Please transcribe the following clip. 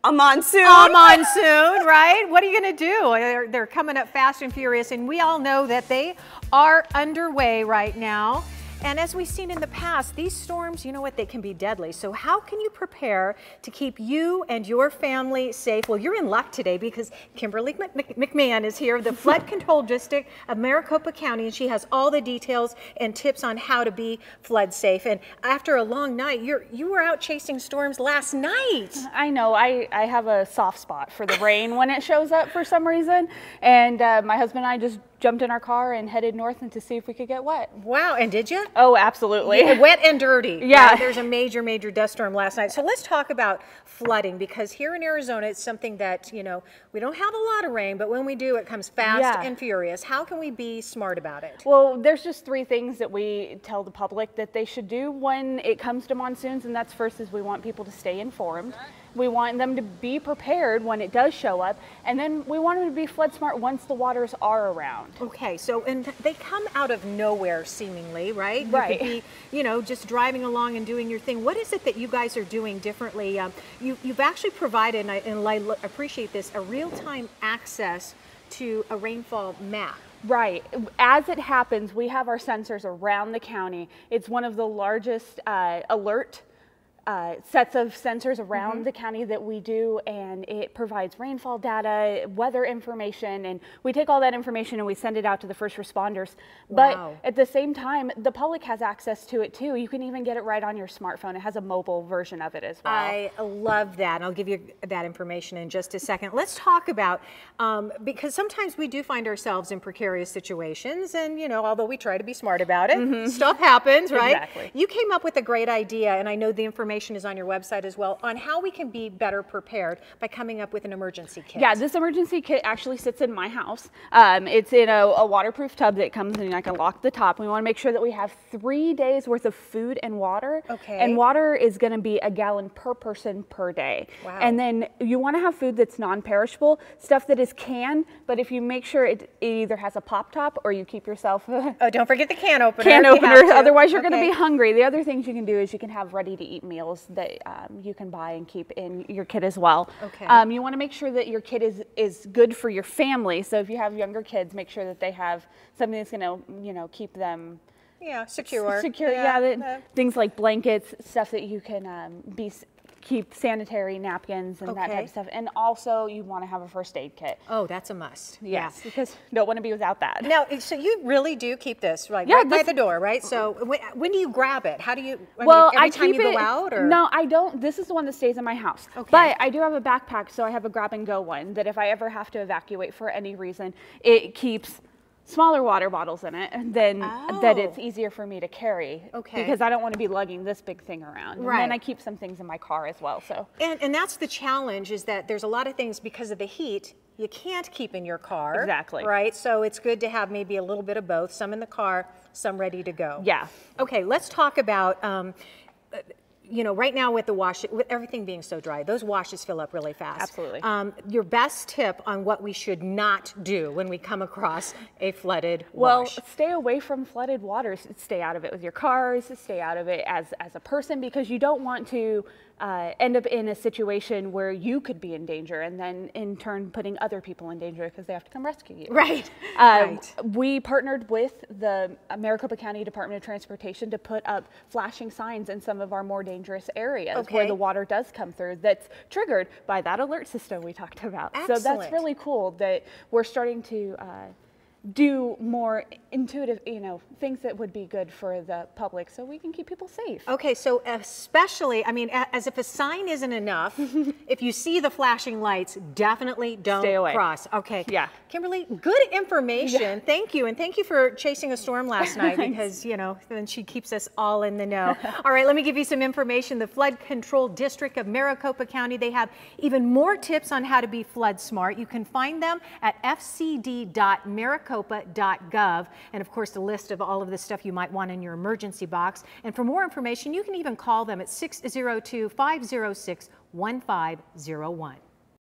A monsoon. A monsoon, right? What are you going to do? They're coming up fast and furious, and we all know that they are underway right now. And as we've seen in the past, these storms, you know what, they can be deadly. So how can you prepare to keep you and your family safe? Well, you're in luck today because Kimberly McMahon is here, the Flood Control District of Maricopa County, and she has all the details and tips on how to be flood safe. And after a long night, you were out chasing storms last night. I know, I have a soft spot for the rain when it shows up for some reason. And my husband and I just jumped in our car and headed north and to see if we could get wet. Wow, and did you? Oh, absolutely. Yeah, wet and dirty. Yeah. Right? There's a major dust storm last night. So let's talk about flooding, because here in Arizona, it's something that, you know, we don't have a lot of rain, but when we do, it comes fast and furious. How can we be smart about it? Well, there's just 3 things that we tell the public that they should do when it comes to monsoons, and that's first is we want people to stay informed. We want them to be prepared when it does show up, and then we want them to be flood smart once the waters are around. Okay, so and they come out of nowhere seemingly, right? Right. You could be, you know, just driving along and doing your thing. What is it that you guys are doing differently? You've actually provided, and I appreciate this, a real-time access to a rainfall map. Right. As it happens, we have our sensors around the county. It's one of the largest alert sets of sensors around the county that we do, and it provides rainfall data, weather information, and we take all that information and we send it out to the first responders. Wow. But at the same time, the public has access to it too. You can even get it right on your smartphone. It has a mobile version of it as well. I love that, and I'll give you that information in just a second. Let's talk about, because sometimes we do find ourselves in precarious situations, and you know, although we try to be smart about it, stuff happens, right? Exactly. You came up with a great idea, and I know the information is on your website as well, on how we can be better prepared by coming up with an emergency kit. Yeah, this emergency kit actually sits in my house. It's in a waterproof tub that comes in. I can lock the top. We want to make sure that we have 3 days worth of food and water. Okay. And water is going to be a gallon per person per day. Wow. And then you want to have food that's non-perishable, stuff that is canned, but if you make sure it either has a pop top or you keep yourself Oh, don't forget the can opener. can if you have opener, to. otherwise you're going Okay. to be hungry. The other things you can do is you can have ready-to-eat meals that you can buy and keep in your kit as well. Okay. You want to make sure that your kit is good for your family. So if you have younger kids, make sure that they have something that's going to, you know, keep them secure. secure. Yeah, things like blankets, stuff that you can keep sanitary napkins and that type of stuff. And also you want to have a first aid kit. Oh, that's a must. Yes, because you don't want to be without that. Now, so you really do keep this right by the door, right? So when do you grab it? How do you, every time you go out? Or? No, I don't. This is the one that stays in my house. Okay. But I do have a backpack, so I have a grab and go one that if I ever have to evacuate for any reason, it keeps smaller water bottles in it, and then that it's easier for me to carry. Okay. Because I don't want to be lugging this big thing around. Right. And then I keep some things in my car as well. So. And that's the challenge, is that there's a lot of things because of the heat you can't keep in your car. Exactly. Right? So it's good to have maybe a little bit of both, some in the car, some ready to go. Yeah. Okay, let's talk about you know, right now with with everything being so dry, those washes fill up really fast. Absolutely. Your best tip on what we should not do when we come across a flooded Well, wash? stay away from flooded waters. Stay out of it with your cars. Stay out of it as a person, because you don't want to end up in a situation where you could be in danger, and then in turn putting other people in danger because they have to come rescue you. Right. Right. We partnered with the Maricopa County Department of Transportation to put up flashing signs in some of our more dangerous areas where the water does come through, that's triggered by that alert system we talked about. Excellent. So that's really cool that we're starting to do more intuitive, you know, things that would be good for the public so we can keep people safe. Okay, so especially, I mean, as if a sign isn't enough, if you see the flashing lights, definitely don't Stay away. cross. Okay. Yeah. Kimberly, good information. Thank you. And thank you for chasing a storm last night, because, you know, then she keeps us all in the know. All right, let me give you some information. The Flood Control District of Maricopa County, they have even more tips on how to be flood smart. You can find them at fcd.maricopa.gov. And of course, the list of all of the stuff you might want in your emergency box. And for more information, you can even call them at 602-506-1501.